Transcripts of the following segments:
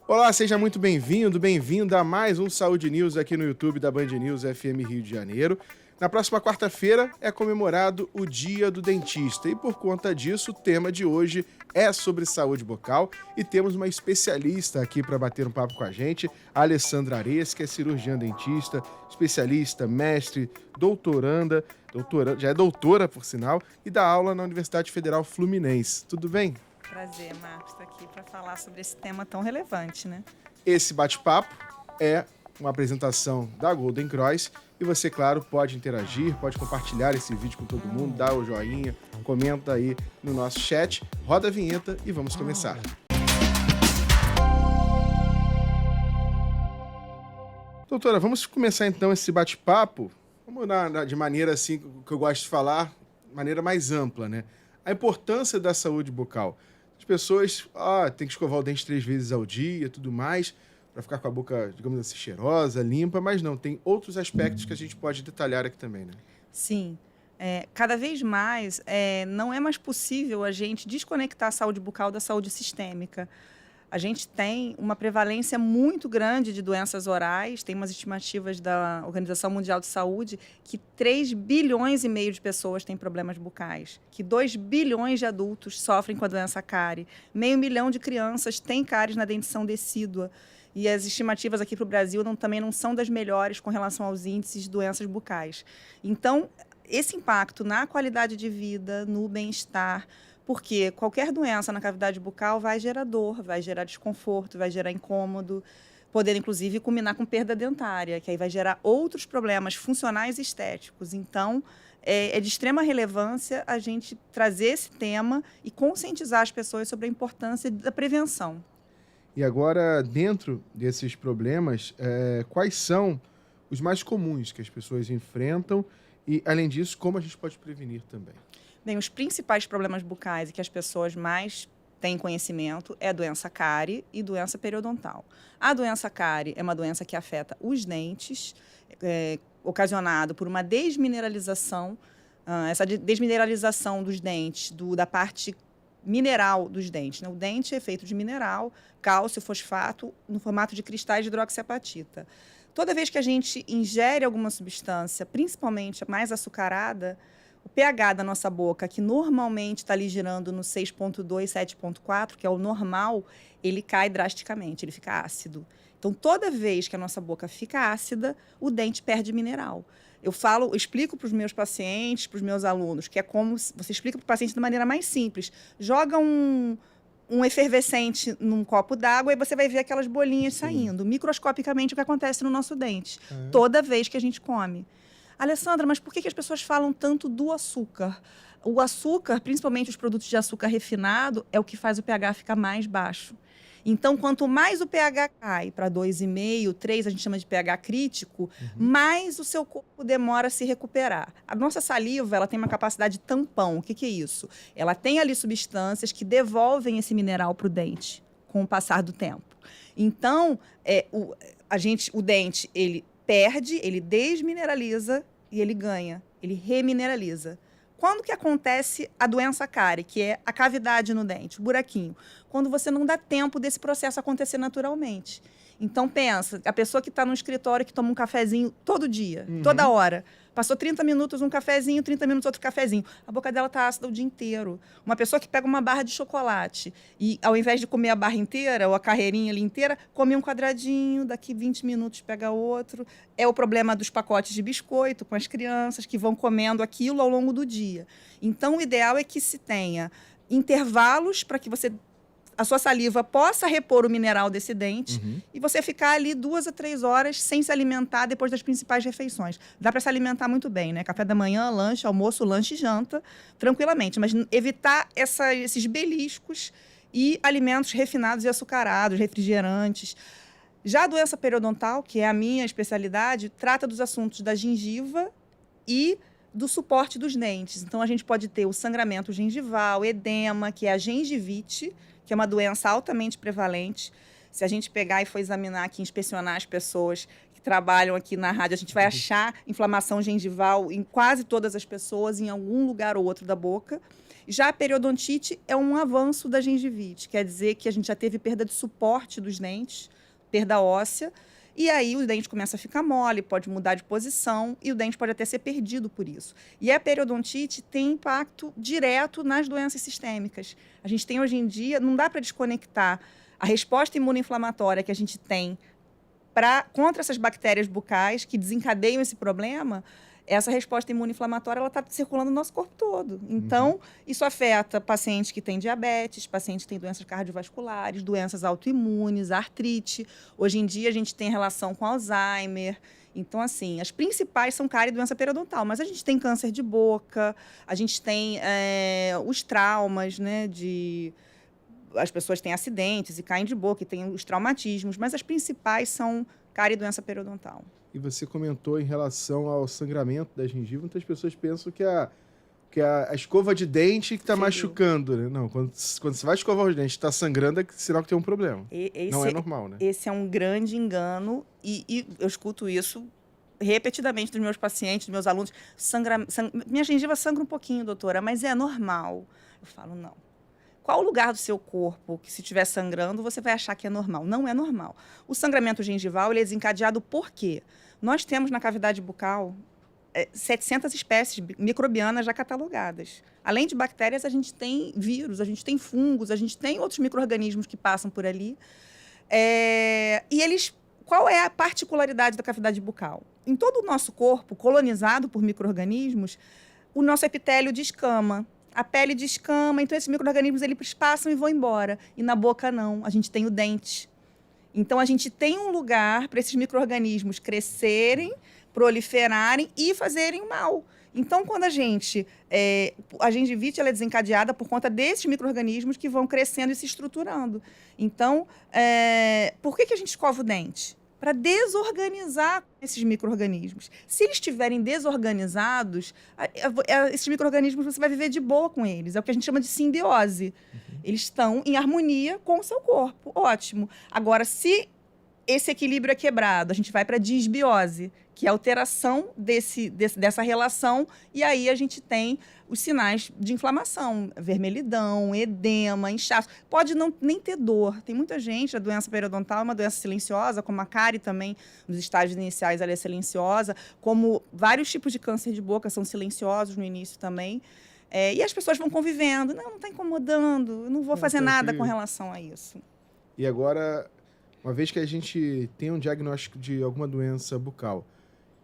Olá, seja muito bem-vindo, bem-vinda a mais um Saúde News aqui no YouTube da Band News FM Rio de Janeiro. Na próxima quarta-feira é comemorado o Dia do Dentista e por conta disso o tema de hoje é sobre saúde bucal e temos uma especialista aqui para bater um papo com a gente, a Alessandra Ares, que é cirurgiã dentista, especialista, mestre, já é doutora por sinal, e dá aula na Universidade Federal Fluminense. Tudo bem? Prazer, Marcos, estar aqui para falar sobre esse tema tão relevante, né? Esse bate-papo é uma apresentação da Golden Cross e você, claro, pode interagir, pode compartilhar esse vídeo com todo mundo, dar o joinha, comenta aí no nosso chat, roda a vinheta e vamos começar. Doutora, vamos começar então esse bate-papo, vamos de maneira assim, que eu gosto de falar, maneira mais ampla, né? A importância da saúde bucal. As pessoas têm que escovar o dente 3 vezes ao dia e tudo mais, para ficar com a boca, digamos assim, cheirosa, limpa, mas não, tem outros aspectos que a gente pode detalhar aqui também, né? Sim. Cada vez mais não é mais possível a gente desconectar a saúde bucal da saúde sistêmica. A gente tem uma prevalência muito grande de doenças orais, tem umas estimativas da Organização Mundial de Saúde que 3,5 bilhões de pessoas têm problemas bucais, que 2 bilhões de adultos sofrem com a doença cárie, 500 mil de crianças têm cáries na dentição decídua. E as estimativas aqui para o Brasil também não são das melhores com relação aos índices de doenças bucais. Então, esse impacto na qualidade de vida, no bem-estar, porque qualquer doença na cavidade bucal vai gerar dor, vai gerar desconforto, vai gerar incômodo, podendo inclusive culminar com perda dentária, que aí vai gerar outros problemas funcionais e estéticos. Então, é de extrema relevância a gente trazer esse tema e conscientizar as pessoas sobre a importância da prevenção. E agora, dentro desses problemas, quais são os mais comuns que as pessoas enfrentam e, além disso, como a gente pode prevenir também? Bem, os principais problemas bucais e que as pessoas mais têm conhecimento é a doença cárie e doença periodontal. A doença cárie é uma doença que afeta os dentes, ocasionado por uma desmineralização, essa desmineralização dos dentes, da parte mineral dos dentes, né? O dente é feito de mineral, cálcio, fosfato, no formato de cristais de hidroxiapatita. Toda vez que a gente ingere alguma substância, principalmente a mais açucarada, o pH da nossa boca, que normalmente está ali girando no 6,2, 7,4, que é o normal, ele cai drasticamente, ele fica ácido. Então, toda vez que a nossa boca fica ácida, o dente perde mineral. Eu explico para os meus pacientes, para os meus alunos, que é como você explica para o paciente de maneira mais simples. Joga um efervescente num copo d'água e você vai ver aquelas bolinhas saindo. Microscopicamente, o que acontece no nosso dente, toda vez que a gente come. Alessandra, mas por que as pessoas falam tanto do açúcar? O açúcar, principalmente os produtos de açúcar refinado, é o que faz o pH ficar mais baixo. Então, quanto mais o pH cai para 2,5, 3, a gente chama de pH crítico, mais o seu corpo demora a se recuperar. A nossa saliva, ela tem uma capacidade de tampão. O que é isso? Ela tem ali substâncias que devolvem esse mineral para o dente com o passar do tempo. Então, o dente, ele perde, ele desmineraliza e ele ganha, ele remineraliza. Quando que acontece a doença cárie, que é a cavidade no dente, o buraquinho? Quando você não dá tempo desse processo acontecer naturalmente. Então, pensa, a pessoa que está no escritório, que toma um cafezinho todo dia, toda hora, passou 30 minutos um cafezinho, 30 minutos outro cafezinho, a boca dela está ácida o dia inteiro. Uma pessoa que pega uma barra de chocolate e, ao invés de comer a barra inteira, ou a carreirinha ali inteira, come um quadradinho, daqui 20 minutos pega outro. É o problema dos pacotes de biscoito com as crianças que vão comendo aquilo ao longo do dia. Então, o ideal é que se tenha intervalos para que a sua saliva possa repor o mineral desse dente e você ficar ali 2 a 3 horas sem se alimentar depois das principais refeições. Dá para se alimentar muito bem, né? Café da manhã, lanche, almoço, lanche e janta, tranquilamente. Mas evitar esses beliscos e alimentos refinados e açucarados, refrigerantes. Já a doença periodontal, que é a minha especialidade, trata dos assuntos da gengiva e do suporte dos dentes. Então, a gente pode ter o sangramento gengival, edema, que é a gengivite, que é uma doença altamente prevalente. Se a gente pegar e for examinar aqui, inspecionar as pessoas que trabalham aqui na rádio, a gente vai achar inflamação gengival em quase todas as pessoas, em algum lugar ou outro da boca. Já a periodontite é um avanço da gengivite, quer dizer que a gente já teve perda de suporte dos dentes, perda óssea, e aí o dente começa a ficar mole, pode mudar de posição e o dente pode até ser perdido por isso. E a periodontite tem impacto direto nas doenças sistêmicas. A gente tem hoje em dia, não dá para desconectar a resposta imunoinflamatória que a gente tem contra essas bactérias bucais que desencadeiam esse problema. Essa resposta imunoinflamatória está circulando no nosso corpo todo. Então, isso afeta pacientes que têm diabetes, pacientes que têm doenças cardiovasculares, doenças autoimunes, artrite. Hoje em dia, a gente tem relação com Alzheimer. Então, assim, as principais são cárie e doença periodontal. Mas a gente tem câncer de boca, a gente tem os traumas, né, as pessoas têm acidentes e caem de boca, e tem os traumatismos. Mas as principais são cárie e doença periodontal. E você comentou em relação ao sangramento da gengiva, muitas pessoas pensam que a escova de dente que está machucando, né? Não, quando você vai escovar os dentes e está sangrando, é sinal que tem um problema. Não é normal, né? Esse é um grande engano e eu escuto isso repetidamente dos meus pacientes, dos meus alunos. Minha gengiva sangra um pouquinho, doutora, mas é normal. Eu falo, não. Qual o lugar do seu corpo que, se estiver sangrando, você vai achar que é normal? Não é normal. O sangramento gengival ele é desencadeado por quê? Nós temos na cavidade bucal 700 espécies microbianas já catalogadas. Além de bactérias, a gente tem vírus, a gente tem fungos, a gente tem outros micro-organismos que passam por ali. Qual é a particularidade da cavidade bucal? Em todo o nosso corpo, colonizado por micro-organismos, o nosso epitélio descama. A pele descama, então esses micro-organismos eles passam e vão embora. E na boca não, a gente tem o dente. Então a gente tem um lugar para esses micro-organismos crescerem, proliferarem e fazerem mal. Então quando a gengivite ela é desencadeada por conta desses micro-organismos que vão crescendo e se estruturando. Então, por que a gente escova o dente? Para desorganizar esses micro-organismos. Se eles estiverem desorganizados, esses micro-organismos você vai viver de boa com eles. É o que a gente chama de simbiose. Eles estão em harmonia com o seu corpo. Ótimo. Agora, se esse equilíbrio é quebrado, a gente vai para a disbiose, que é a alteração dessa relação, e aí a gente tem os sinais de inflamação, vermelhidão, edema, inchaço. Pode nem ter dor. Tem muita gente, a doença periodontal é uma doença silenciosa, como a cárie também, nos estágios iniciais ela é silenciosa, como vários tipos de câncer de boca são silenciosos no início também. E as pessoas vão convivendo. Não está incomodando, eu não vou fazer nada com relação a isso. E agora, uma vez que a gente tem um diagnóstico de alguma doença bucal,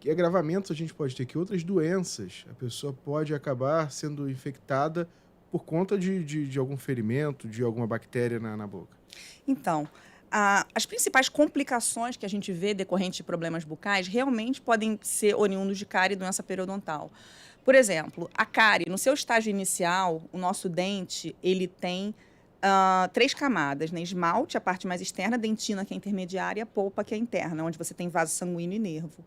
que agravamentos a gente pode ter? Que outras doenças a pessoa pode acabar sendo infectada por conta de algum ferimento, de alguma bactéria na boca? Então, as principais complicações que a gente vê decorrentes de problemas bucais realmente podem ser oriundos de cárie e doença periodontal. Por exemplo, a cárie, no seu estágio inicial, o nosso dente, ele tem 3 camadas, né? Esmalte, a parte mais externa, dentina, que é intermediária, e a polpa, que é interna, onde você tem vaso sanguíneo e nervo.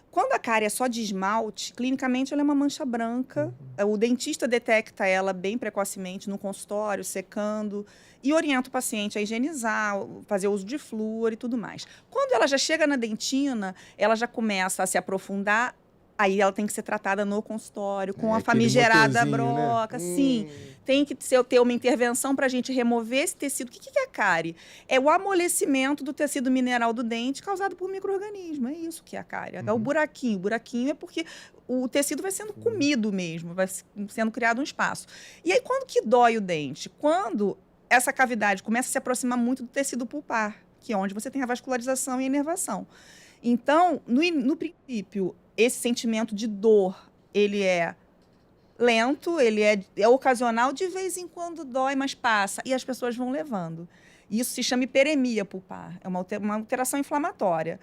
Quando a cárie é só de esmalte, clinicamente ela é uma mancha branca. O dentista detecta ela bem precocemente no consultório, secando, e orienta o paciente a higienizar, fazer uso de flúor e tudo mais. Quando ela já chega na dentina, ela já começa a se aprofundar. Aí ela tem que ser tratada no consultório, com a famigerada broca. Né? Sim, tem que ter uma intervenção para a gente remover esse tecido. O que é a cárie? É o amolecimento do tecido mineral do dente causado por micro-organismo. É isso que é a cárie. É o buraquinho. O buraquinho é porque o tecido vai sendo comido mesmo, vai sendo criado um espaço. E aí, quando que dói o dente? Quando essa cavidade começa a se aproximar muito do tecido pulpar, que é onde você tem a vascularização e a inervação. Então, no princípio, esse sentimento de dor, ele é lento, ele é ocasional, de vez em quando dói, mas passa, e as pessoas vão levando. Isso se chama hiperemia pulpar, é uma alteração inflamatória.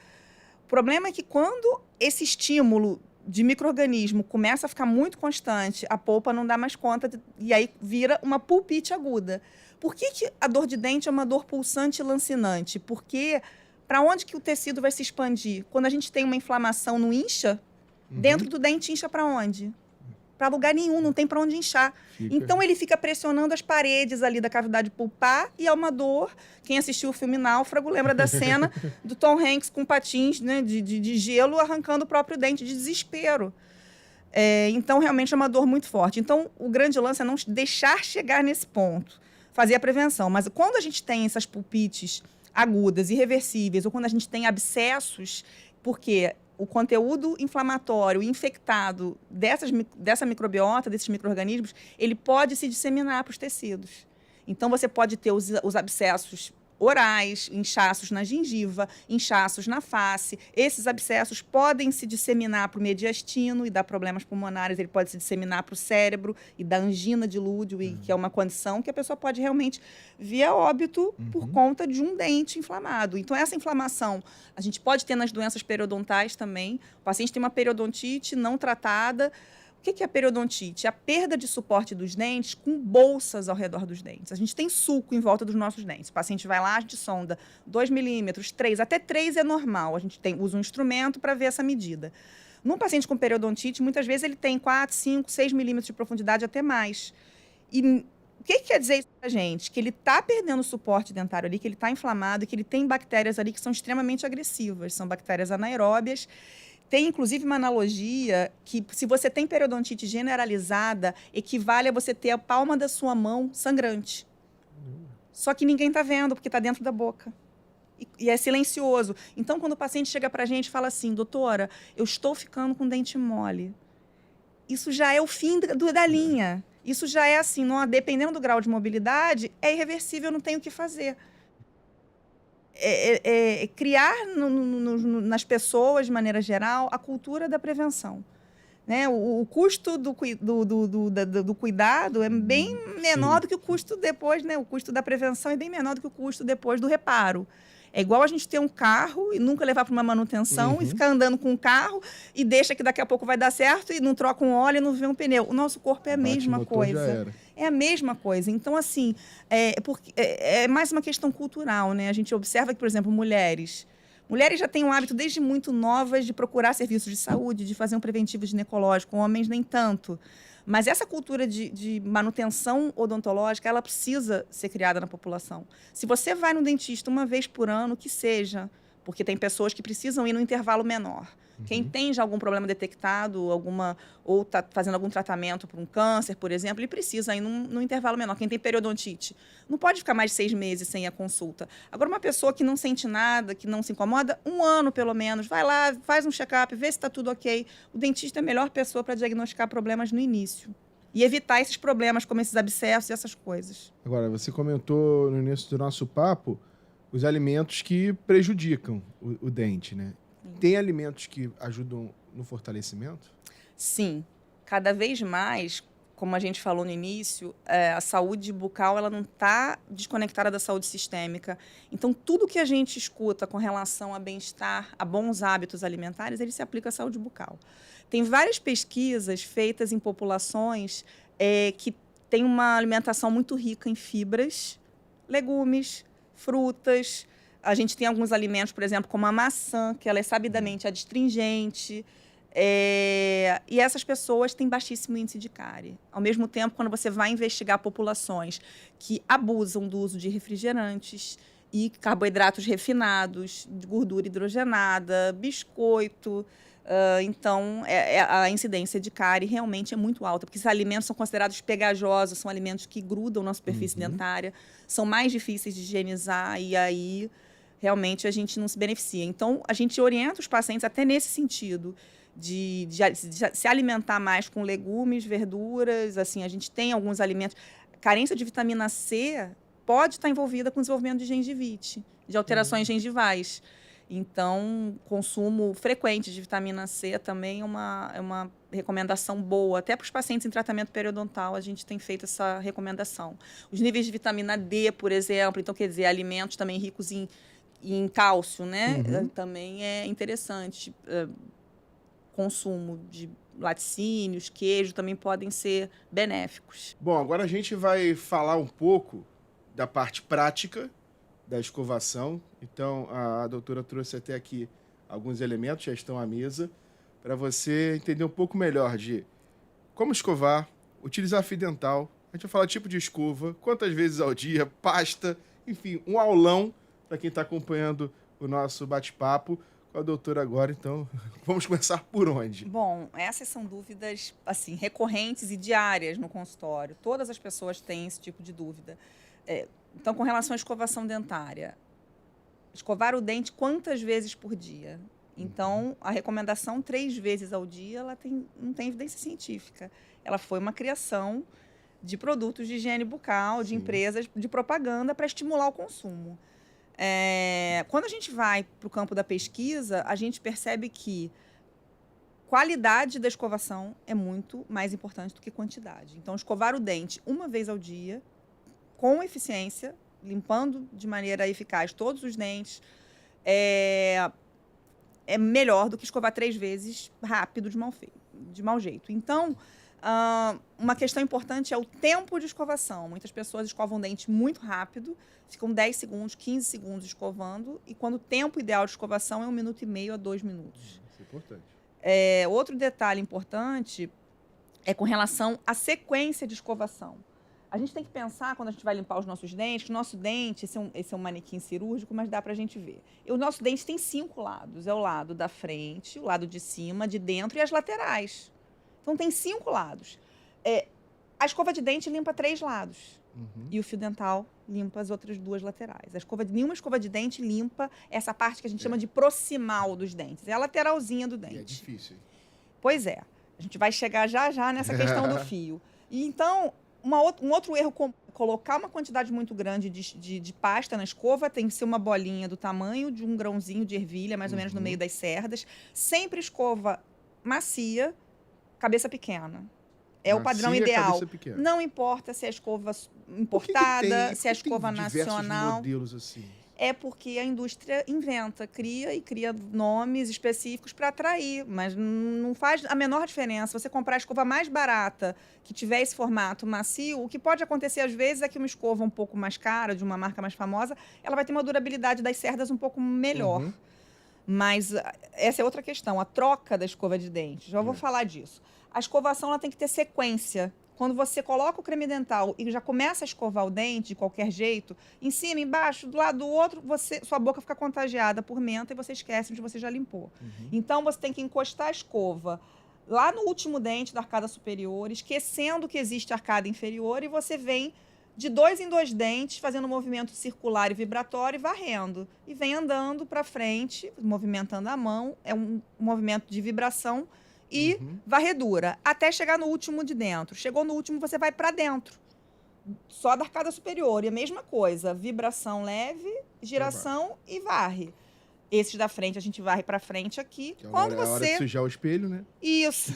O problema é que quando esse estímulo de micro-organismo começa a ficar muito constante, a polpa não dá mais conta, e aí vira uma pulpite aguda. Por que a dor de dente é uma dor pulsante e lancinante? Porque para onde que o tecido vai se expandir? Quando a gente tem uma inflamação no incha, dentro do dente incha para onde? Para lugar nenhum, não tem para onde inchar. Então ele fica pressionando as paredes ali da cavidade pulpar e é uma dor. Quem assistiu o filme Náufrago lembra da cena do Tom Hanks com patins, né, de gelo arrancando o próprio dente de desespero. Então, realmente é uma dor muito forte. Então, o grande lance é não deixar chegar nesse ponto, fazer a prevenção. Mas quando a gente tem essas pulpites agudas, irreversíveis, ou quando a gente tem abscessos, porque o conteúdo inflamatório infectado dessa microbiota, desses micro-organismos, ele pode se disseminar para os tecidos. Então, você pode ter os abscessos orais, inchaços na gengiva, inchaços na face. Esses abscessos podem se disseminar para o mediastino e dar problemas pulmonares. Ele pode se disseminar para o cérebro e dar angina de Lúdio, que é uma condição que a pessoa pode realmente vir a óbito por conta de um dente inflamado. Então, essa inflamação a gente pode ter nas doenças periodontais também. O paciente tem uma periodontite não tratada. O que é a periodontite? É a perda de suporte dos dentes com bolsas ao redor dos dentes. A gente tem suco em volta dos nossos dentes. O paciente vai lá, a gente sonda 2 milímetros, 3, até 3 é normal. A gente usa um instrumento para ver essa medida. Num paciente com periodontite, muitas vezes ele tem 4, 5, 6 milímetros de profundidade, até mais. E o que quer dizer isso para a gente? Que ele está perdendo o suporte dentário ali, que ele está inflamado, que ele tem bactérias ali que são extremamente agressivas. São bactérias anaeróbias. Tem, inclusive, uma analogia que, se você tem periodontite generalizada, equivale a você ter a palma da sua mão sangrante. Só que ninguém está vendo, porque está dentro da boca. E é silencioso. Então, quando o paciente chega para a gente e fala assim, doutora, eu estou ficando com dente mole. Isso já é o fim da linha. Isso já é assim, dependendo do grau de mobilidade, é irreversível, não tem o que fazer. Criar nas pessoas, de maneira geral, a cultura da prevenção. Né? O custo do cuidado é bem menor do que o custo depois, né? O custo da prevenção é bem menor do que o custo depois do reparo. É igual a gente ter um carro e nunca levar para uma manutenção e ficar andando com o carro e deixa que daqui a pouco vai dar certo e não troca um óleo e não vê um pneu. O nosso corpo é a mesma coisa. É a mesma coisa. Então, assim, é mais uma questão cultural, né? A gente observa que, por exemplo, mulheres já têm um hábito desde muito novas de procurar serviços de saúde, de fazer um preventivo ginecológico. Homens nem tanto. Mas essa cultura de manutenção odontológica, ela precisa ser criada na população. Se você vai no dentista uma vez por ano, que seja, porque tem pessoas que precisam ir no intervalo menor. Quem tem já algum problema detectado, ou está fazendo algum tratamento para um câncer, por exemplo, ele precisa ir num intervalo menor. Quem tem periodontite não pode ficar mais de 6 meses sem a consulta. Agora, uma pessoa que não sente nada, que não se incomoda, 1 ano pelo menos, vai lá, faz um check-up, vê se está tudo ok. O dentista é a melhor pessoa para diagnosticar problemas no início e evitar esses problemas como esses abscessos e essas coisas. Agora, você comentou no início do nosso papo os alimentos que prejudicam o dente, né? Tem alimentos que ajudam no fortalecimento? Sim. Cada vez mais, como a gente falou no início, a saúde bucal ela não está desconectada da saúde sistêmica. Então, tudo que a gente escuta com relação a bem-estar, a bons hábitos alimentares, ele se aplica à saúde bucal. Tem várias pesquisas feitas em populações que têm uma alimentação muito rica em fibras, legumes, frutas. A gente tem alguns alimentos, por exemplo, como a maçã, que ela é sabidamente adstringente. E essas pessoas têm baixíssimo índice de cárie. Ao mesmo tempo, quando você vai investigar populações que abusam do uso de refrigerantes e carboidratos refinados, de gordura hidrogenada, biscoito, então a incidência de cárie realmente é muito alta, porque esses alimentos são considerados pegajosos, são alimentos que grudam na superfície dentária, são mais difíceis de higienizar e aí realmente a gente não se beneficia. Então, a gente orienta os pacientes até nesse sentido, de se alimentar mais com legumes, verduras, assim, a gente tem alguns alimentos. Carência de vitamina C pode estar envolvida com o desenvolvimento de gengivite, de alterações gengivais. Então, consumo frequente de vitamina C também é uma recomendação boa. Até para os pacientes em tratamento periodontal, a gente tem feito essa recomendação. Os níveis de vitamina D, por exemplo, então, quer dizer, alimentos também ricos em cálcio, né? Também é interessante. Consumo de laticínios, queijo, também podem ser benéficos. Bom, agora a gente vai falar um pouco da parte prática da escovação. Então, a doutora trouxe até aqui alguns elementos, já estão à mesa, para você entender um pouco melhor de como escovar, utilizar fio dental. A gente vai falar tipo de escova, quantas vezes ao dia, pasta, enfim, um aulão para quem está acompanhando o nosso bate-papo. com a doutora agora, então vamos começar por onde? Bom, essas são dúvidas assim recorrentes e diárias no consultório. Todas as pessoas têm esse tipo de dúvida. Então, com relação à escovação dentária, escovar o dente quantas vezes por dia? Então, a recomendação 3 vezes ao dia, não tem evidência científica. Ela foi uma criação de produtos de higiene bucal, de empresas de propaganda para estimular o consumo. Quando a gente vai para o campo da pesquisa, a gente percebe que qualidade da escovação é muito mais importante do que quantidade. Então, escovar o dente 1 vez ao dia, com eficiência, limpando de maneira eficaz todos os dentes, é melhor do que escovar 3 vezes rápido de mau jeito. Então, uma questão importante é o tempo de escovação. Muitas pessoas escovam o dente muito rápido, ficam 10 segundos, 15 segundos escovando, e quando o tempo ideal de escovação é 1,5 minutos a 2 minutos. Isso é importante. Outro detalhe importante é com relação à sequência de escovação. A gente tem que pensar, quando a gente vai limpar os nossos dentes, que o nosso dente, esse é um manequim cirúrgico, mas dá pra gente ver. E o nosso dente tem 5 lados. É o lado da frente, o lado de cima, de dentro e as laterais. Então, tem 5 lados. A escova de dente limpa 3 lados. E o fio dental limpa as outras 2 laterais. Nenhuma escova de dente limpa essa parte que a gente chama de proximal dos dentes. É a lateralzinha do dente. E é difícil, hein? Pois é. A gente vai chegar já nessa questão do fio. E então, um outro erro é colocar uma quantidade muito grande de pasta na escova, tem que ser uma bolinha do tamanho de um grãozinho de ervilha, mais ou menos no meio das cerdas. Sempre escova macia, cabeça pequena. É o padrão ideal. Não importa se é escova importada, se é escova nacional. Modelos assim? É porque a indústria cria nomes específicos para atrair, mas não faz a menor diferença. Você comprar a escova mais barata, que tiver esse formato macio, o que pode acontecer às vezes é que uma escova um pouco mais cara, de uma marca mais famosa, ela vai ter uma durabilidade das cerdas um pouco melhor. Mas essa é outra questão, a troca da escova de dente. Já vou falar disso. A escovação ela tem que ter sequência. Quando você coloca o creme dental e já começa a escovar o dente de qualquer jeito, em cima, embaixo, do lado do outro, sua boca fica contagiada por menta e você esquece onde você já limpou. Então, você tem que encostar a escova lá no último dente da arcada superior, esquecendo que existe arcada inferior, e você vem de 2 em 2 dentes, fazendo um movimento circular e vibratório e varrendo. E vem andando para frente, movimentando a mão, é um movimento de vibração e varredura, até chegar no último de dentro. Chegou no último, você vai para dentro, só da arcada superior. E a mesma coisa, vibração leve, giração e varre. Esses da frente, a gente varre para frente aqui. Que quando a hora de sujar o espelho, né? Isso,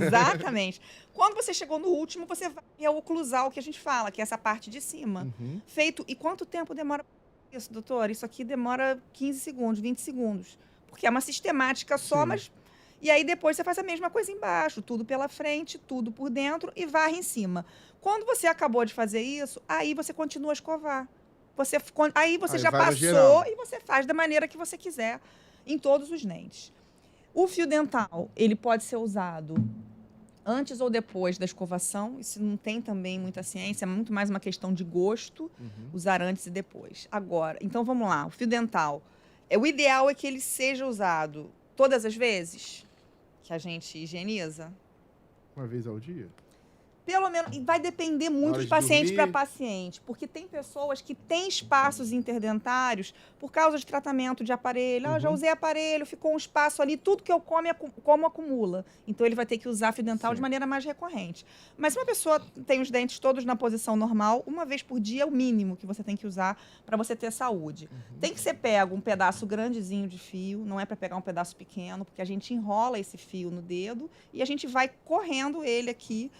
exatamente. Quando você chegou no último, você vai ao oclusal, que a gente fala, que é essa parte de cima. Feito. E quanto tempo demora isso, doutor? Isso aqui demora 15 segundos, 20 segundos. Porque é uma sistemática só, mas... E aí depois você faz a mesma coisa embaixo, tudo pela frente, tudo por dentro e varre em cima. Quando você acabou de fazer isso, aí você continua a escovar. Aí você já passou e você faz da maneira que você quiser, em todos os dentes. O fio dental, ele pode ser usado antes ou depois da escovação. Isso não tem também muita ciência, é muito mais uma questão de gosto, usar antes e depois. Agora, então vamos lá, o fio dental. O ideal é que ele seja usado todas as vezes que a gente higieniza. 1 vez ao dia? Pelo menos, e vai depender muito de paciente para paciente, porque tem pessoas que têm espaços interdentários por causa de tratamento de aparelho. Já usei aparelho, ficou um espaço ali, tudo que eu como acumula. Então, ele vai ter que usar fio dental de maneira mais recorrente. Mas se uma pessoa tem os dentes todos na posição normal, 1 vez por dia é o mínimo que você tem que usar para você ter saúde. Tem que ser pego um pedaço grandezinho de fio, não é para pegar um pedaço pequeno, porque a gente enrola esse fio no dedo e a gente vai correndo ele aqui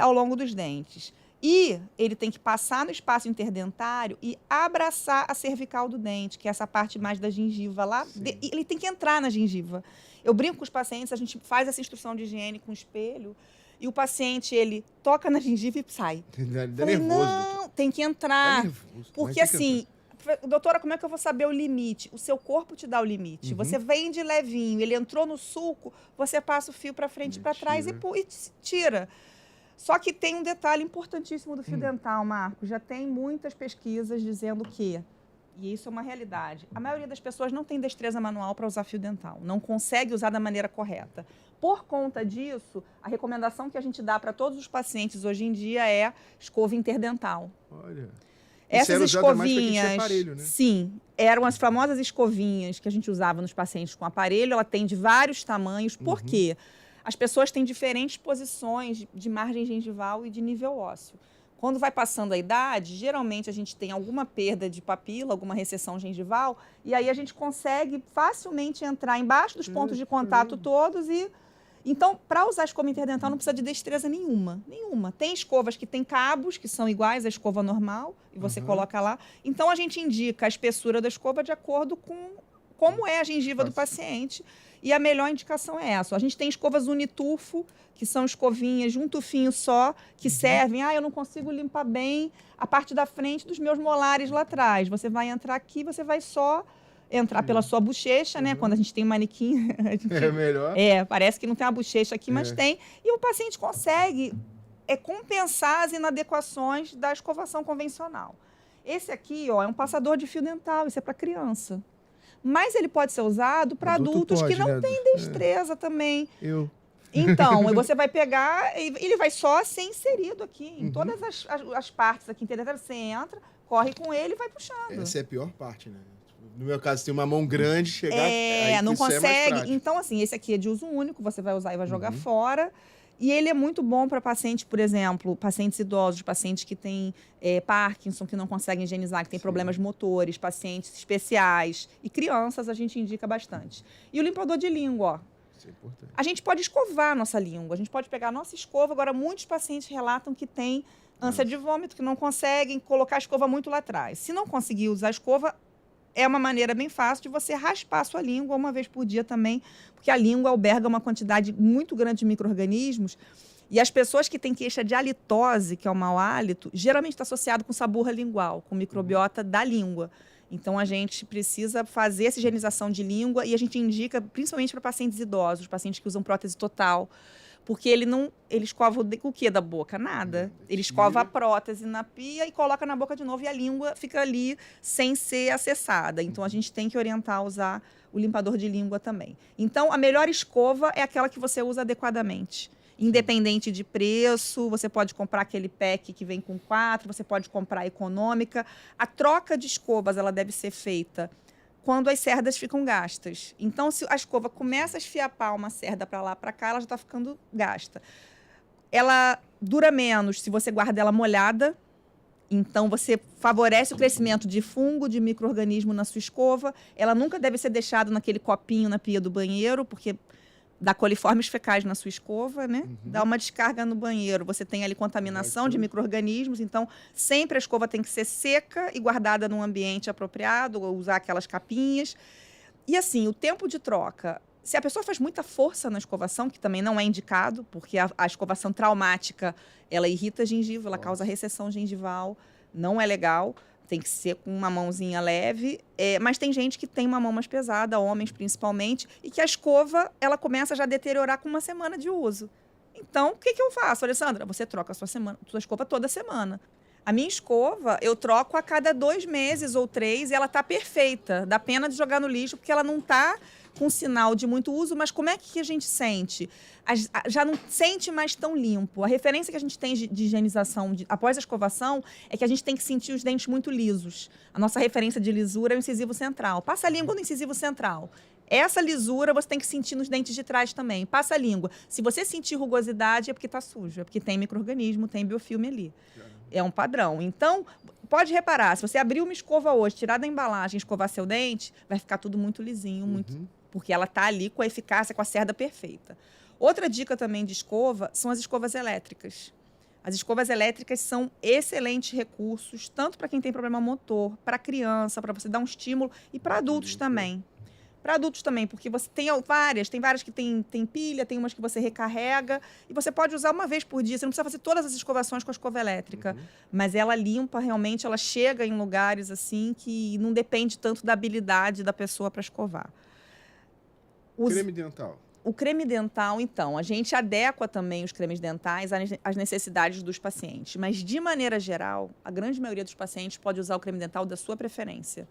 ao longo dos dentes. E ele tem que passar no espaço interdentário e abraçar a cervical do dente, que é essa parte mais da gengiva lá. E ele tem que entrar na gengiva. Eu brinco com os pacientes, a gente faz essa instrução de higiene com o espelho, e o paciente, ele toca na gengiva e sai. Dá nervoso. Não, tem que entrar. Porque assim, doutora, como é que eu vou saber o limite? O seu corpo te dá o limite. Você vem de levinho, ele entrou no sulco, você passa o fio para frente e para trás e tira. Só que tem um detalhe importantíssimo do fio dental, Marco. Já tem muitas pesquisas dizendo que e isso é uma realidade, a maioria das pessoas não tem destreza manual para usar fio dental, não consegue usar da maneira correta. Por conta disso, a recomendação que a gente dá para todos os pacientes hoje em dia é escova interdental. Olha. Essas escovinhas, aparelho, né? sim, eram as famosas escovinhas que a gente usava nos pacientes com aparelho. Ela tem de vários tamanhos, por quê? As pessoas têm diferentes posições de margem gengival e de nível ósseo. Quando vai passando a idade, geralmente a gente tem alguma perda de papila, alguma recessão gengival, e aí a gente consegue facilmente entrar embaixo dos pontos de contato todos e... Então, para usar a escova interdental não precisa de destreza nenhuma. Tem escovas que têm cabos, que são iguais à escova normal, e você coloca lá. Então, a gente indica a espessura da escova de acordo com como é a gengiva do paciente. E a melhor indicação é essa. A gente tem escovas unitufo, que são escovinhas de um tufinho só, que servem. Eu não consigo limpar bem a parte da frente dos meus molares lá atrás. Você vai entrar aqui, você vai só entrar pela sua bochecha, né? Quando a gente tem um manequim, é melhor. Parece que não tem uma bochecha aqui, mas tem. E o paciente consegue compensar as inadequações da escovação convencional. Esse aqui, é um passador de fio dental, isso é para criança. Mas ele pode ser usado para adultos que não têm destreza também. Então, você vai pegar, ele vai só ser inserido aqui, em todas as partes aqui, entendeu? Você entra, corre com ele e vai puxando. Essa é a pior parte, né? No meu caso, tem uma mão grande, chegar... aí não consegue. É então, assim, esse aqui é de uso único, você vai usar e vai jogar fora. E ele é muito bom para pacientes, por exemplo, pacientes idosos, pacientes que têm Parkinson, que não conseguem higienizar, que têm problemas motores, pacientes especiais. E crianças a gente indica bastante. E o limpador de língua, Isso é importante. A gente pode escovar a nossa língua, a gente pode pegar a nossa escova. Agora, muitos pacientes relatam que têm ânsia de vômito, que não conseguem colocar a escova muito lá atrás. Se não conseguir usar a escova, é uma maneira bem fácil de você raspar a sua língua uma vez por dia também, porque a língua alberga uma quantidade muito grande de micro-organismos. E as pessoas que têm queixa de halitose, que é o mau hálito, geralmente está associado com sabor lingual, com microbiota da língua. Então, a gente precisa fazer essa higienização de língua e a gente indica, principalmente para pacientes idosos, pacientes que usam prótese total, porque ele escova o quê da boca? Nada. Ele escova a prótese na pia e coloca na boca de novo e a língua fica ali sem ser acessada. Então, a gente tem que orientar a usar o limpador de língua também. Então, a melhor escova é aquela que você usa adequadamente. Independente de preço, você pode comprar aquele pack que vem com 4, você pode comprar a econômica. A troca de escovas ela deve ser feita quando as cerdas ficam gastas. Então, se a escova começa a esfiapar uma cerda para lá, para cá, ela já está ficando gasta. Ela dura menos se você guarda ela molhada. Então, você favorece o crescimento de fungo, de micro-organismo na sua escova. Ela nunca deve ser deixada naquele copinho na pia do banheiro, porque dá coliformes fecais na sua escova, né? Dá uma descarga no banheiro. Você tem ali contaminação de micro-organismos. Então, sempre a escova tem que ser seca e guardada num ambiente apropriado, ou usar aquelas capinhas. E assim, o tempo de troca. Se a pessoa faz muita força na escovação, que também não é indicado, porque a escovação traumática, ela irrita a gengiva, ela causa recessão gengival, não é legal. Tem que ser com uma mãozinha leve, mas tem gente que tem uma mão mais pesada, homens principalmente, e que a escova ela começa já a deteriorar com uma semana de uso. Então, o que eu faço, Alessandra? Você troca a sua escova toda semana. A minha escova, eu troco a cada 2 meses ou 3 e ela está perfeita. Dá pena de jogar no lixo, porque ela não está com sinal de muito uso, mas como é que a gente sente? Já não sente mais tão limpo. A referência que a gente tem de higienização após a escovação é que a gente tem que sentir os dentes muito lisos. A nossa referência de lisura é o incisivo central. Passa a língua no incisivo central. Essa lisura você tem que sentir nos dentes de trás também. Passa a língua. Se você sentir rugosidade, é porque está sujo, é porque tem micro-organismo, tem biofilme ali. É um padrão. Então, pode reparar, se você abrir uma escova hoje, tirar da embalagem e escovar seu dente, vai ficar tudo muito lisinho, porque ela está ali com a eficácia, com a cerda perfeita. Outra dica também de escova são as escovas elétricas. As escovas elétricas são excelentes recursos, tanto para quem tem problema motor, para criança, para você dar um estímulo, e para adultos também. Para adultos também, porque você tem várias que tem pilha, tem umas que você recarrega, e você pode usar uma vez por dia, você não precisa fazer todas as escovações com a escova elétrica, mas ela limpa realmente, ela chega em lugares assim que não depende tanto da habilidade da pessoa para escovar. Creme dental. O creme dental, então, a gente adequa também os cremes dentais às necessidades dos pacientes, mas de maneira geral, a grande maioria dos pacientes pode usar o creme dental da sua preferência.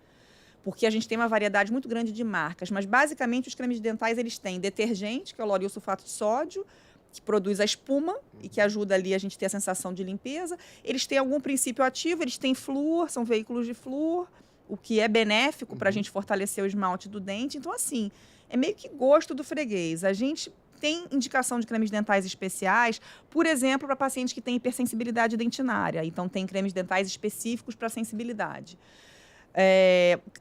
porque a gente tem uma variedade muito grande de marcas, mas basicamente os cremes dentais eles têm detergente, que é o lauryl sulfato de sódio, que produz a espuma e que ajuda ali a gente ter a sensação de limpeza. Eles têm algum princípio ativo, eles têm flúor, são veículos de flúor, o que é benéfico para a gente fortalecer o esmalte do dente. Então, assim, é meio que gosto do freguês. A gente tem indicação de cremes dentais especiais, por exemplo, para pacientes que têm hipersensibilidade dentinária. Então, tem cremes dentais específicos para sensibilidade.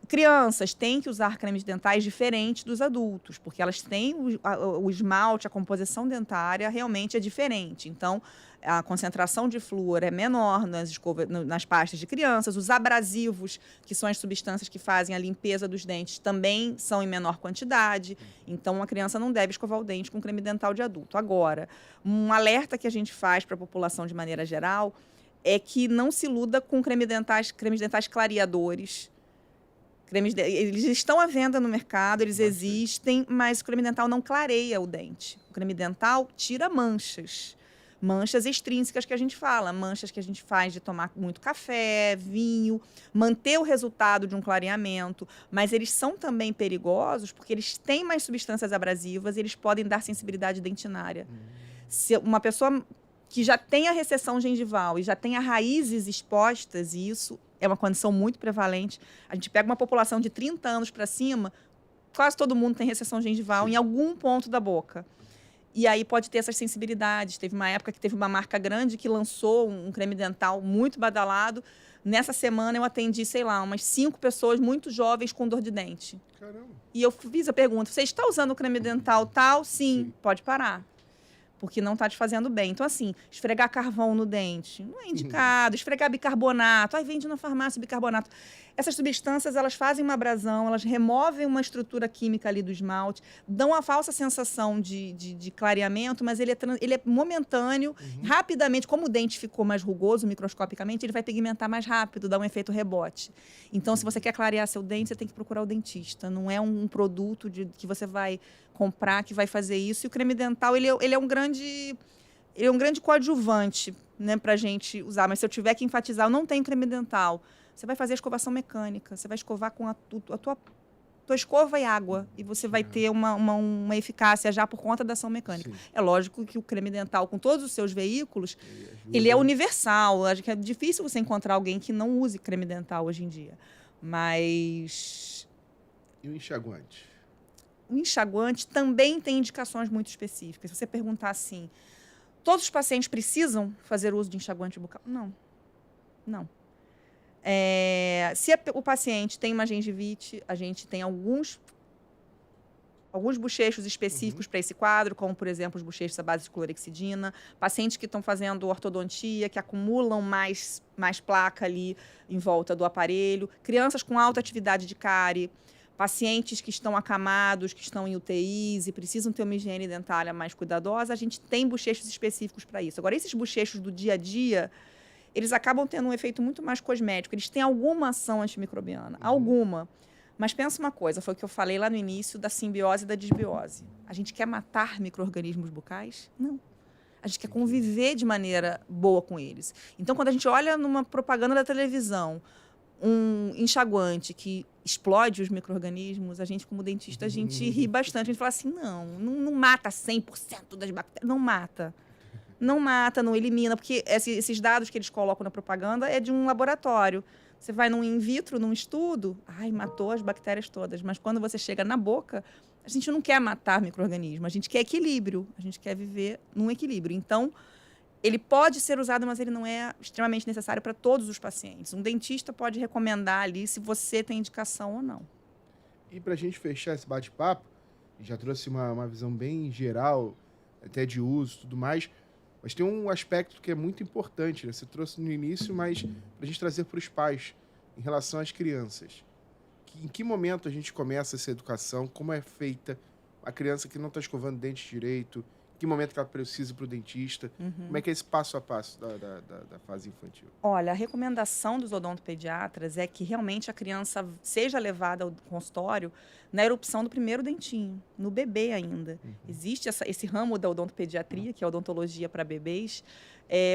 Crianças têm que usar cremes dentais diferentes dos adultos, porque elas têm o esmalte, a composição dentária realmente é diferente. Então, a concentração de flúor é menor nas pastas de crianças. Os abrasivos, que são as substâncias que fazem a limpeza dos dentes, também são em menor quantidade. Então, a criança não deve escovar o dente com creme dental de adulto. Agora, um alerta que a gente faz para a população de maneira geral é que não se iluda com cremes dentais clareadores. Eles estão à venda no mercado, eles existem, mas o creme dental não clareia o dente. O creme dental tira manchas. Manchas extrínsecas que a gente fala, manchas que a gente faz de tomar muito café, vinho, manter o resultado de um clareamento, mas eles são também perigosos porque eles têm mais substâncias abrasivas e eles podem dar sensibilidade dentinária. Se uma pessoa que já tem a recessão gengival e já tem as raízes expostas, e isso é uma condição muito prevalente, a gente pega uma população de 30 anos para cima, quase todo mundo tem recessão gengival em algum ponto da boca. E aí pode ter essas sensibilidades. Teve uma época que teve uma marca grande que lançou um creme dental muito badalado. Nessa semana eu atendi, sei lá, umas 5 pessoas muito jovens com dor de dente. Caramba. E eu fiz a pergunta, você está usando o creme dental tal? Sim. Pode parar. Porque não está te fazendo bem. Então, assim, esfregar carvão no dente não é indicado. Esfregar bicarbonato. Aí vende na farmácia bicarbonato. Essas substâncias, elas fazem uma abrasão, elas removem uma estrutura química ali do esmalte, dão a falsa sensação de clareamento, mas ele é momentâneo. Rapidamente, como o dente ficou mais rugoso microscopicamente, ele vai pigmentar mais rápido, dá um efeito rebote. Então, se você quer clarear seu dente, você tem que procurar o dentista. Não é um produto que você vai comprar que vai fazer isso. E o creme dental, ele é um grande coadjuvante, né, para a gente usar. Mas se eu tiver que enfatizar, eu não tenho creme dental. Você vai fazer a escovação mecânica, você vai escovar com a tua escova e água, e você vai ter uma eficácia já por conta da ação mecânica. Sim. É lógico que o creme dental, com todos os seus veículos, ele é universal. Acho que é difícil você encontrar alguém que não use creme dental hoje em dia. Mas... E o enxaguante? O enxaguante também tem indicações muito específicas. Se você perguntar assim, todos os pacientes precisam fazer uso de enxaguante bucal? Não. Não. Se o paciente tem uma gengivite, a gente tem alguns bochechos específicos para esse quadro, como, por exemplo, os bochechos à base de clorexidina. Pacientes que estão fazendo ortodontia, que acumulam mais placa ali em volta do aparelho. Crianças com alta atividade de cárie. Pacientes que estão acamados, que estão em UTIs e precisam ter uma higiene dentária mais cuidadosa, a gente tem bochechos específicos para isso. Agora, esses bochechos do dia a dia, eles acabam tendo um efeito muito mais cosmético. Eles têm alguma ação antimicrobiana, alguma. Mas pensa uma coisa, foi o que eu falei lá no início da simbiose e da disbiose. A gente quer matar micro-organismos bucais? Não. A gente quer conviver de maneira boa com eles. Então, quando a gente olha numa propaganda da televisão, um enxaguante que explode os micro-organismos, a gente, como dentista, a gente ri bastante. A gente fala assim, não mata 100% das bactérias. Não mata. Não mata, não elimina, porque esses dados que eles colocam na propaganda é de um laboratório. Você vai num in vitro, num estudo, matou as bactérias todas. Mas quando você chega na boca, a gente não quer matar micro-organismo, a gente quer equilíbrio, a gente quer viver num equilíbrio. Então, ele pode ser usado, mas ele não é extremamente necessário para todos os pacientes. Um dentista pode recomendar ali se você tem indicação ou não. E para a gente fechar esse bate-papo, já trouxe uma visão bem geral, até de uso e tudo mais, mas tem um aspecto que é muito importante, né? Você trouxe no início, mas para a gente trazer para os pais, em relação às crianças. Em que momento a gente começa essa educação? Como é feita a criança que não está escovando dente direito? Que momento que ela precisa ir para o dentista? Como é que é esse passo a passo da fase infantil? Olha, a recomendação dos odontopediatras é que realmente a criança seja levada ao consultório na erupção do primeiro dentinho, no bebê ainda. Existe esse ramo da odontopediatria, que é a odontologia para bebês,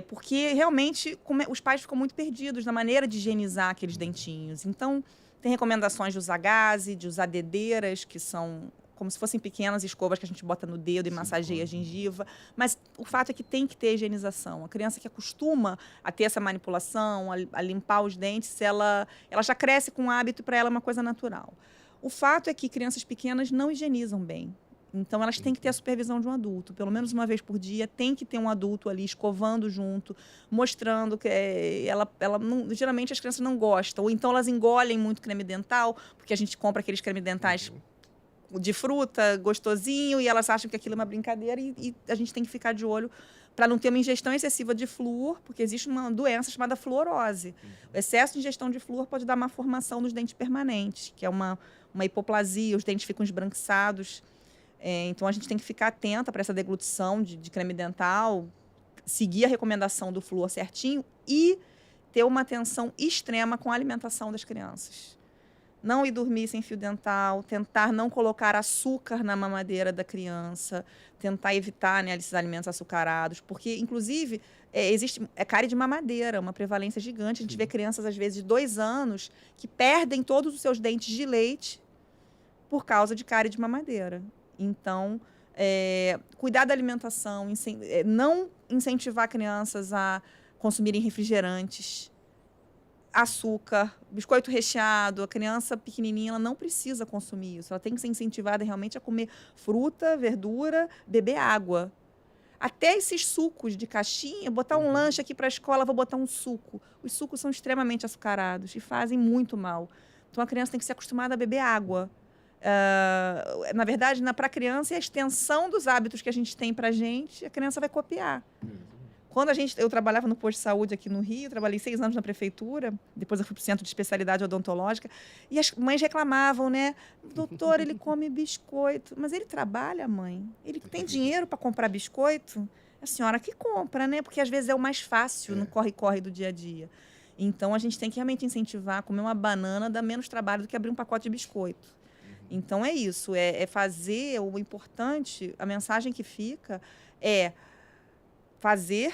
porque realmente os pais ficam muito perdidos na maneira de higienizar aqueles dentinhos. Então, Tem recomendações de usar gaze, de usar dedeiras, que são como se fossem pequenas escovas que a gente bota no dedo e massageia a gengiva. Mas o fato é que tem que ter higienização. A criança que acostuma a ter essa manipulação, a limpar os dentes, ela já cresce com o hábito, para ela é uma coisa natural. O fato é que crianças pequenas não higienizam bem. Então, elas têm que ter a supervisão de um adulto. Pelo menos uma vez por dia, tem que ter um adulto ali escovando junto, mostrando que geralmente as crianças não gostam. Ou então elas engolem muito creme dental, porque a gente compra aqueles creme dentais de fruta, gostosinho, e elas acham que aquilo é uma brincadeira, e a gente tem que ficar de olho para não ter uma ingestão excessiva de flúor, porque existe uma doença chamada fluorose. O excesso de ingestão de flúor pode dar uma formação dos dentes permanentes, que é uma hipoplasia, os dentes ficam esbranquiçados. Então, a gente tem que ficar atenta para essa deglutição de creme dental, seguir a recomendação do flúor certinho e ter uma atenção extrema com a alimentação das crianças. Não ir dormir sem fio dental, tentar não colocar açúcar na mamadeira da criança, tentar evitar, né, esses alimentos açucarados, porque, inclusive, existe cárie de mamadeira, uma prevalência gigante. A gente vê crianças, às vezes, de 2 anos, que perdem todos os seus dentes de leite por causa de cárie de mamadeira. Então, cuidar da alimentação, não incentivar crianças a consumirem refrigerantes, açúcar, biscoito recheado. A criança pequenininha, ela não precisa consumir isso. Ela tem que ser incentivada realmente a comer fruta, verdura, beber água. Até esses sucos de caixinha, botar um lanche aqui para a escola, vou botar um suco. Os sucos são extremamente açucarados e fazem muito mal. Então, a criança tem que ser acostumada a beber água. Na verdade, para a criança, é a extensão dos hábitos que a gente tem para a gente, a criança vai copiar. Quando eu trabalhava no posto de saúde aqui no Rio, trabalhei 6 anos na prefeitura, depois eu fui para o centro de especialidade odontológica, e as mães reclamavam, né? Doutor, ele come biscoito. Mas ele trabalha, mãe? Ele tem dinheiro para comprar biscoito? É a senhora que compra, né? Porque às vezes é o mais fácil no corre-corre do dia a dia. Então, a gente tem que realmente incentivar. Comer uma banana dá menos trabalho do que abrir um pacote de biscoito. Então, é isso. É fazer o importante, a mensagem que fica é fazer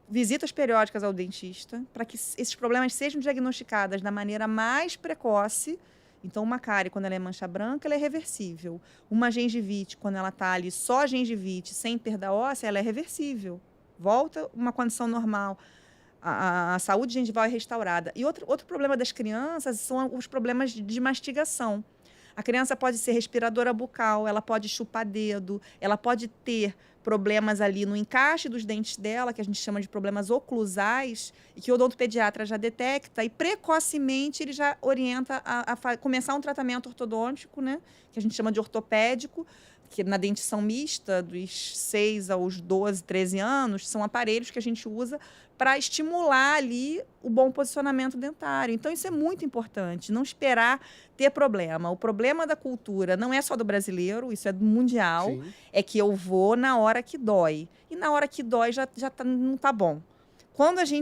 visitas periódicas ao dentista para que esses problemas sejam diagnosticados da maneira mais precoce. Então, uma cárie, quando ela é mancha branca, ela é reversível. Uma gengivite, quando ela está ali só gengivite, sem perda óssea, ela é reversível. Volta uma condição normal. A saúde gengival é restaurada. E outro problema das crianças são os problemas de mastigação. A criança pode ser respiradora bucal, ela pode chupar dedo, ela pode ter problemas ali no encaixe dos dentes dela, que a gente chama de problemas oclusais, e que o odontopediatra já detecta, e precocemente ele já orienta a começar um tratamento ortodôntico, né, que a gente chama de ortopédico, que na dentição mista, dos 6 aos 12, 13 anos, são aparelhos que a gente usa para estimular ali o bom posicionamento dentário. Então, isso é muito importante, não esperar ter problema. O problema da cultura não é só do brasileiro, isso é mundial. Sim. É que eu vou na hora que dói. E na hora que dói não está bom.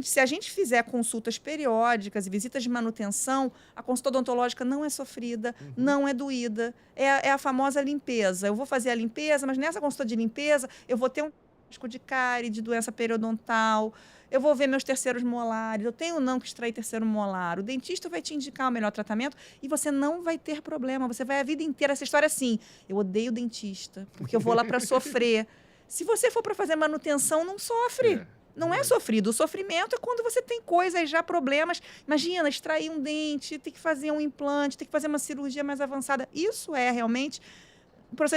Se a gente fizer consultas periódicas e visitas de manutenção, a consulta odontológica não é sofrida, não é doída, é a famosa limpeza. Eu vou fazer a limpeza, mas nessa consulta de limpeza eu vou ter um risco de cárie, de doença periodontal, eu vou ver meus terceiros molares, eu tenho não que extrair terceiro molar, o dentista vai te indicar o melhor tratamento e você não vai ter problema, você vai a vida inteira, essa história assim, eu odeio dentista, porque eu vou lá para sofrer. Se você for para fazer manutenção, não sofre. Não é sofrido. O sofrimento é quando você tem coisas já, problemas. Imagina, extrair um dente, ter que fazer um implante, ter que fazer uma cirurgia mais avançada. Isso é realmente...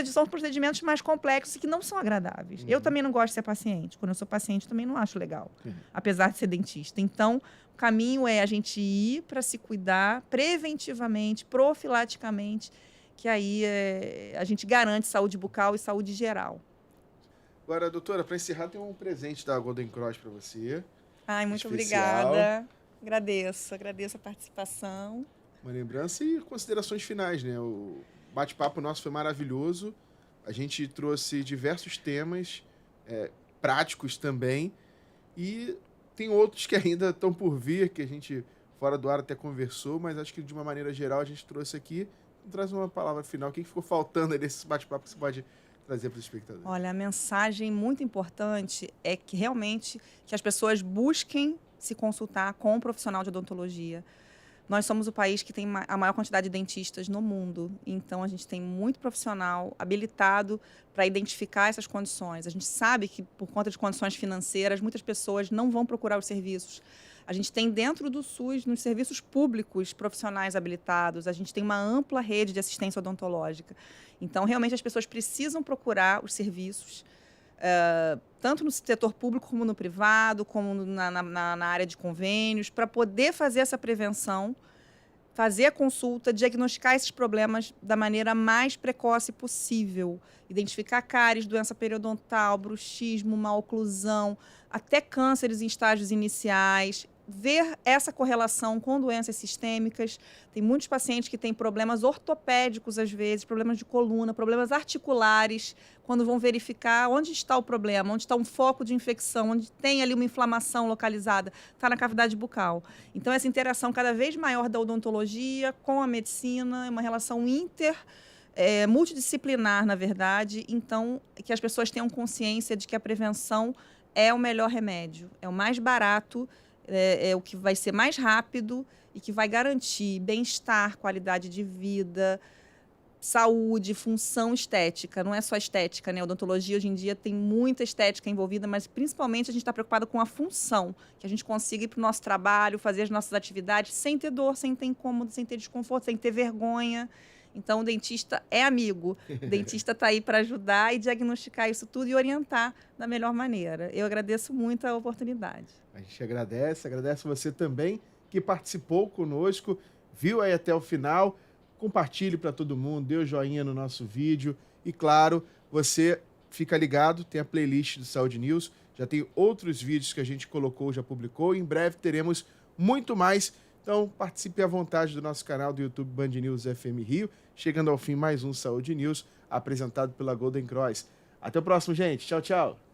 São procedimentos mais complexos e que não são agradáveis. Eu também não gosto de ser paciente. Quando eu sou paciente, também não acho legal. Apesar de ser dentista. Então, o caminho é a gente ir para se cuidar preventivamente, profilaticamente, que aí a gente garante saúde bucal e saúde geral. Agora, doutora, para encerrar, tem um presente da Golden Cross para você. Ai, muito obrigada. Agradeço a participação. Uma lembrança e considerações finais, né? O bate-papo nosso foi maravilhoso. A gente trouxe diversos temas práticos também. E tem outros que ainda estão por vir, que a gente, fora do ar, até conversou, mas acho que, de uma maneira geral, a gente trouxe aqui. Traz uma palavra final. O que ficou faltando aí nesse bate-papo que você pode trazer para os espectadores? Olha, a mensagem muito importante é que realmente que as pessoas busquem se consultar com um profissional de odontologia, Nós somos o país que tem a maior quantidade de dentistas no mundo. Então, a gente tem muito profissional habilitado para identificar essas condições. A gente sabe que, por conta de condições financeiras, muitas pessoas não vão procurar os serviços. A gente tem dentro do SUS, nos serviços públicos, profissionais habilitados. A gente tem uma ampla rede de assistência odontológica. Então, realmente, as pessoas precisam procurar os serviços, tanto no setor público como no privado, como na área de convênios, para poder fazer essa prevenção, fazer a consulta, diagnosticar esses problemas da maneira mais precoce possível. Identificar cáries, doença periodontal, bruxismo, maloclusão, até cânceres em estágios iniciais, ver essa correlação com doenças sistêmicas. Tem muitos pacientes que têm problemas ortopédicos, às vezes, problemas de coluna, problemas articulares, quando vão verificar onde está o problema, onde está um foco de infecção, onde tem ali uma inflamação localizada, está na cavidade bucal. Então, essa interação cada vez maior da odontologia com a medicina, é uma relação multidisciplinar, na verdade. Então, que as pessoas tenham consciência de que a prevenção é o melhor remédio, é o mais barato, é o que vai ser mais rápido e que vai garantir bem-estar, qualidade de vida, saúde, função estética. Não é só estética, né? A odontologia hoje em dia tem muita estética envolvida, mas principalmente a gente está preocupado com a função, que a gente consiga ir para o nosso trabalho, fazer as nossas atividades sem ter dor, sem ter incômodo, sem ter desconforto, sem ter vergonha. Então, o dentista é amigo. O dentista está aí para ajudar e diagnosticar isso tudo e orientar da melhor maneira. Eu agradeço muito a oportunidade. A gente agradece você também que participou conosco, viu aí até o final. Compartilhe para todo mundo, dê o joinha no nosso vídeo. E, claro, você fica ligado, tem a playlist do Saúde News, já tem outros vídeos que a gente colocou, já publicou. Em breve teremos muito mais. Então, participe à vontade do nosso canal do YouTube Band News FM Rio. Chegando ao fim, mais um Saúde News, apresentado pela Golden Cross. Até o próximo, gente. Tchau, tchau.